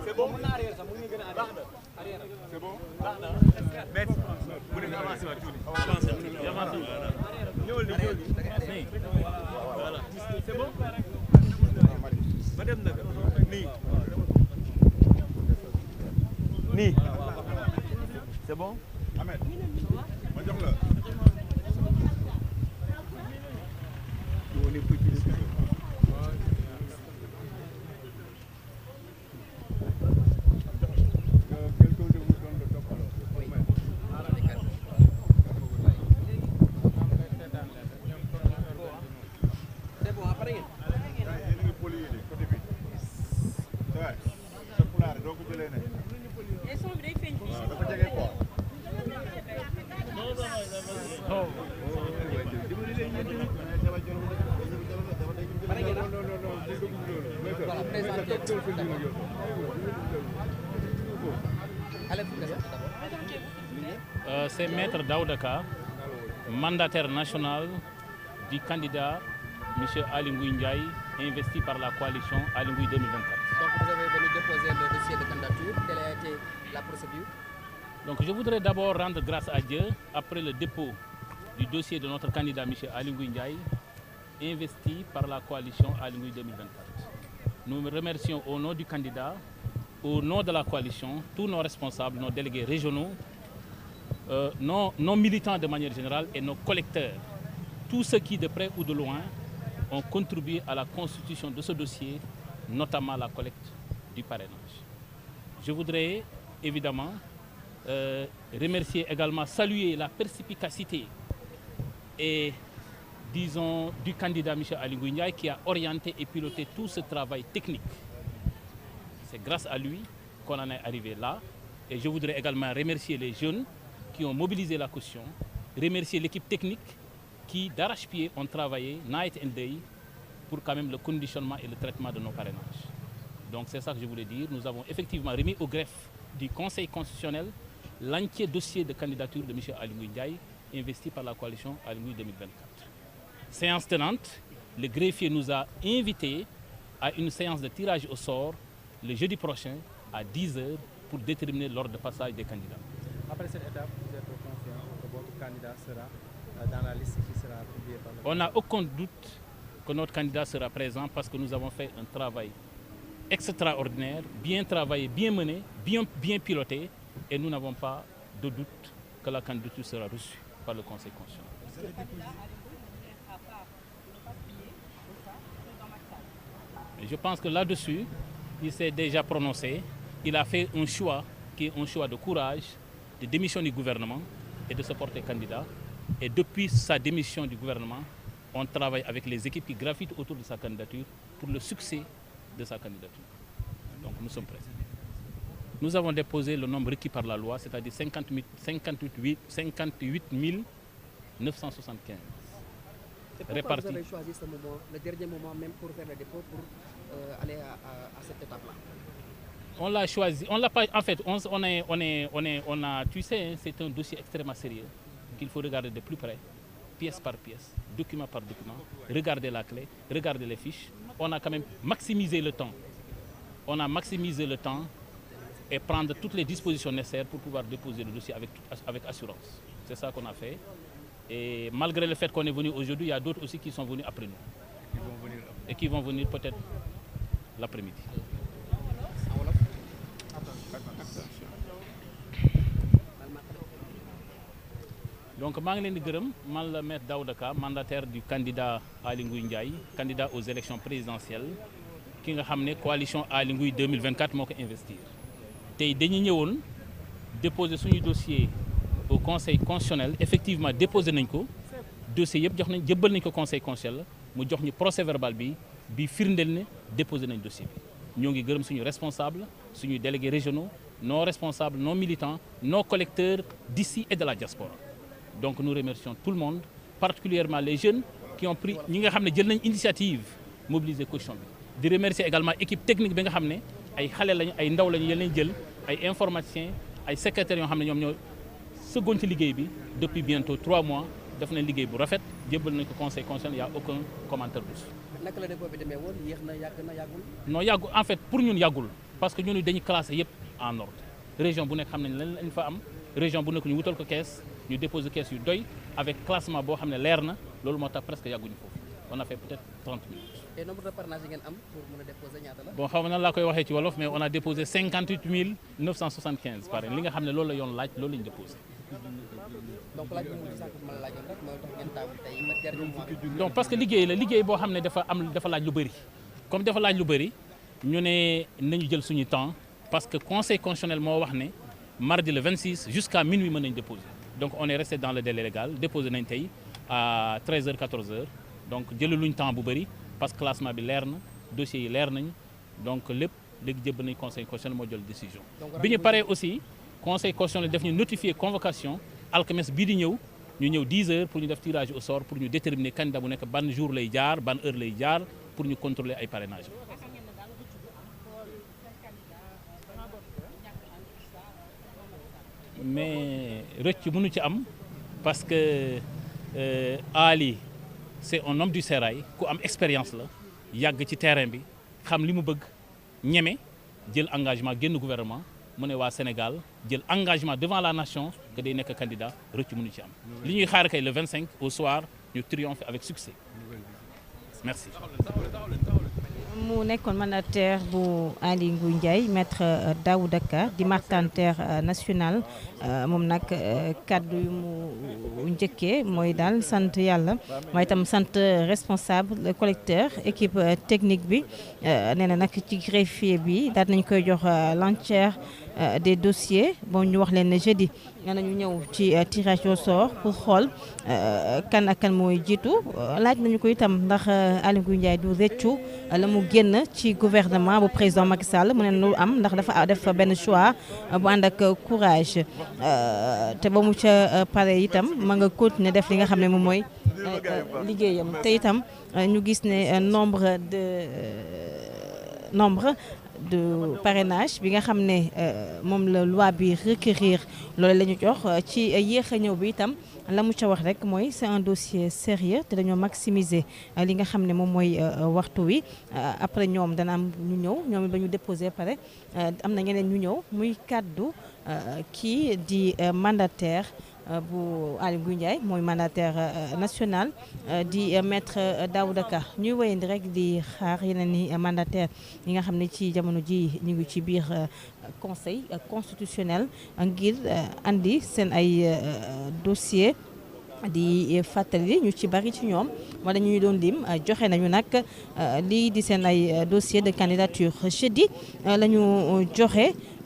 C'est bon. C'est bon. Maître, vous devez avancer ma tournée. Voilà. C'est bon. Madame Naga. Ni. C'est bon. Ahmed. Ma jox la. On est petit. C'est Maître Daouda Ka, mandataire national du candidat M. Ali Ngouille Ndiaye, investi par la coalition Ali Ngouille 2024. Donc vous avez venu déposer le dossier de candidature. Quelle a été la procédure? Donc je voudrais d'abord rendre grâce à Dieu après le dépôt du dossier de notre candidat M. Ali Ngouille Ndiaye, investi par la coalition Ali Ngouille 2024. Nous remercions au nom du candidat, au nom de la coalition, tous nos responsables, nos délégués régionaux, nos militants de manière générale et nos collecteurs, tous ceux qui de près ou de loin ont contribué à la constitution de ce dossier, notamment la collecte du parrainage. Je voudrais évidemment remercier également, saluer la perspicacité et disons du candidat M. Ali Ngouille Ndiaye qui a orienté et piloté tout ce travail technique. C'est grâce à lui qu'on en est arrivé là. Et je voudrais également remercier les jeunes qui ont mobilisé la caution, remercier l'équipe technique qui, d'arrache-pied, ont travaillé night and day pour quand même le conditionnement et le traitement de nos parrainages. Donc c'est ça que je voulais dire. Nous avons effectivement remis au greffe du Conseil constitutionnel l'entier dossier de candidature de M. Ali Ngouille Ndiaye, investi par la coalition Ali Ngouille 2024. Séance tenante, le greffier nous a invités à une séance de tirage au sort le jeudi prochain à 10 h pour déterminer l'ordre de passage des candidats. Après cette étape, vous êtes confiant que votre candidat sera dans la liste qui sera publiée par le... On n'a aucun doute que notre candidat sera présent parce que nous avons fait un travail extraordinaire, bien travaillé, bien mené, bien piloté et nous n'avons pas de doute que la candidature sera reçue par le Conseil constitutionnel. Et je pense que là-dessus, il s'est déjà prononcé. Il a fait un choix qui est un choix de courage, de démission du gouvernement et de se porter candidat. Et depuis sa démission du gouvernement, on travaille avec les équipes qui gravitent autour de sa candidature pour le succès de sa candidature. Donc nous sommes prêts. Nous avons déposé le nombre requis par la loi, c'est-à-dire 58 975. Et pourquoi vous avez choisi ce moment, le dernier moment même pour faire le dépôt, pour aller à cette étape-là? On l'a choisi, on l'a pas, en fait, tu sais, c'est un dossier extrêmement sérieux qu'il faut regarder de plus près, pièce par pièce, document par document, regarder la clé, regarder les fiches. On a quand même maximisé le temps. On a maximisé le temps et prendre toutes les dispositions nécessaires pour pouvoir déposer le dossier avec assurance. C'est ça qu'on a fait. Et malgré le fait qu'on est venu aujourd'hui, il y a d'autres aussi qui sont venus après nous. Et qui vont venir peut-être l'après-midi. Donc, je suis Maître Daouda Ka, mandataire du candidat Ali Ngouille Ndiaye, candidat aux élections présidentielles, qui a la coalition Ali Ngouille 2024 moo ko investir. Tey dañu ñëwoon déposer suñu dossier au conseil constitutionnel. Effectivement déposé nañ ko dossier yëpp jox nañ jëbbal nañ ko conseil constitutionnel mu jox ñu procès verbal bi firndeel ne déposé nañ dossier bi. Ñoo ngi gërëm suñu responsable, suñu délégués régionaux, nos responsables, nos militants, nos collecteurs d'ici et de la diaspora. Donc nous remercions tout le monde, particulièrement les jeunes qui ont pris ñi nga xam ne jël nañ initiative mobiliser caution bi. Di remercier également équipe technique bi nga xam ne ay xale lañu ay ndaw lañu yéen lañ jël ay informaticiens ay secrétaires yoo xam ne ñoom ñoo sëggoon ci liggéey bi depuis bientôt 3 mois def na liggéey bu rafet jébbal nañ ko conseil constitutionnel, y a aucun commentaire dessus. naka la dépôt bi demee woon yéex na yàgg na yàggul. non yàggul en fait pour ñun yàggul parce que ñun dañuy classé yëpp en ordre région bu nekk xam nañ lan lañ fa am région bu nekk ñu wutal ko kees ñu déposer kees yu doy avec classement boo xam ne leer na loolu moo tax presque yàgguñu foofu on a fait peut-être 30 minutes. et nombre de parrainages yi ngeen am pour mën a déposer ñaata la. bon xaw ma nan laa koy waxee ci wolof mais on a déposé 58 975 parrain li nga xam ne loolu la yoon laaj loolu la ñu déposé. donc laaj bi mu sànq ma la laajoon rek mooy tax ngeen taamu tey ba dernier mois. donc parce que liggéey la liggéey boo xam ne dafa laaj lu bëri comme dafa laaj lu bëri ñu ne nañu jël suñu temps parce que conseil constitutionnel moo wax ne mardi le 26 jusqu'à minuit mën nañu déposer donc on est resté dans le délai légal déposé nañ tey à 13h 14h donc jëlaluñ temps bu bëri parce que classement bi leer na dossiers yi leer nañ donc lépp léegi jëbb nañ conseil constitutionnel moo jël décision. bi ñu paree aussi conseil constitutionnel def ñu notifier convocation alxames bii di ñëw ñu ñëw 10h pour ñu def tirage au sort pour ñu déterminer candidat bu nekk ban jour lay jaar ban heure lay jaar pour ñu contrôler ay parrainage. mais rëcc mënu ci am parce que Ali c'est un homme du sérail ku am expérience la yàgg ci terrain bi xam li mu bëgg ñeme jël engagement génn gouvernement mu ne waa Sénégal jël engagement devant la nation que day nekk candidat rëcc mënu ci am li ñuy xaar kay le 25 au soir ñu triompher avec succès merci. mu nekkoon mandataire bu Aly Ngouille Ndiaye maître Daouda Ka di mandataire national moom nag kaddu yu mu njëkkee mooy daal sant yàlla waaye itam sant responsable collecteur équipe technique bi nee na nag ci greffier bi daal nañ koy jox l'entière des dossiers bon ñu wax leen ne jeudi nee nañu ñëw ci tirage au sort pour xool kan ak kan mooy jiitu laaj nañu ko itam ndax Aly Ngouille Ndiaye du rëccu la mu génn ci gouvernement bu président Macky Sall mu ne lu am ndax dafa def benn choix bu ànd ak courage te ba mu ca pare itam ma nga continuer def li nga xam ne moom mooy liggéeyam te itam ñu gis ne nombre de parrainage bi nga xam ne moom la loi bi requérir loolu la ñu jox ci yéex a ñëw bi itam la mu ca wax rek mooy c'est un dossier sérieux te dañoo maximiser li nga xam ne moom mooy waxtu wi après ñoom dana am ñu ñëw ñoom ba ñu déposé pare am na ñeneen ñu ñëw muy kaddu kii di mandataire bu Aly Ngouille Ndiaye mooy mandataire national di maître Daouda Ka ñuy wéyandi rek di xaar yeneen ni mandataire yi nga xam ne ci jamono ji ñu ngi ci biir conseil constitutionnel ngir andi seen ay dossier di fàttali ñu ci bari ci ñoom wala ñuy doon lim joxe nañu nag lii di seen ay dossier de candidature jeudi la ñu joxe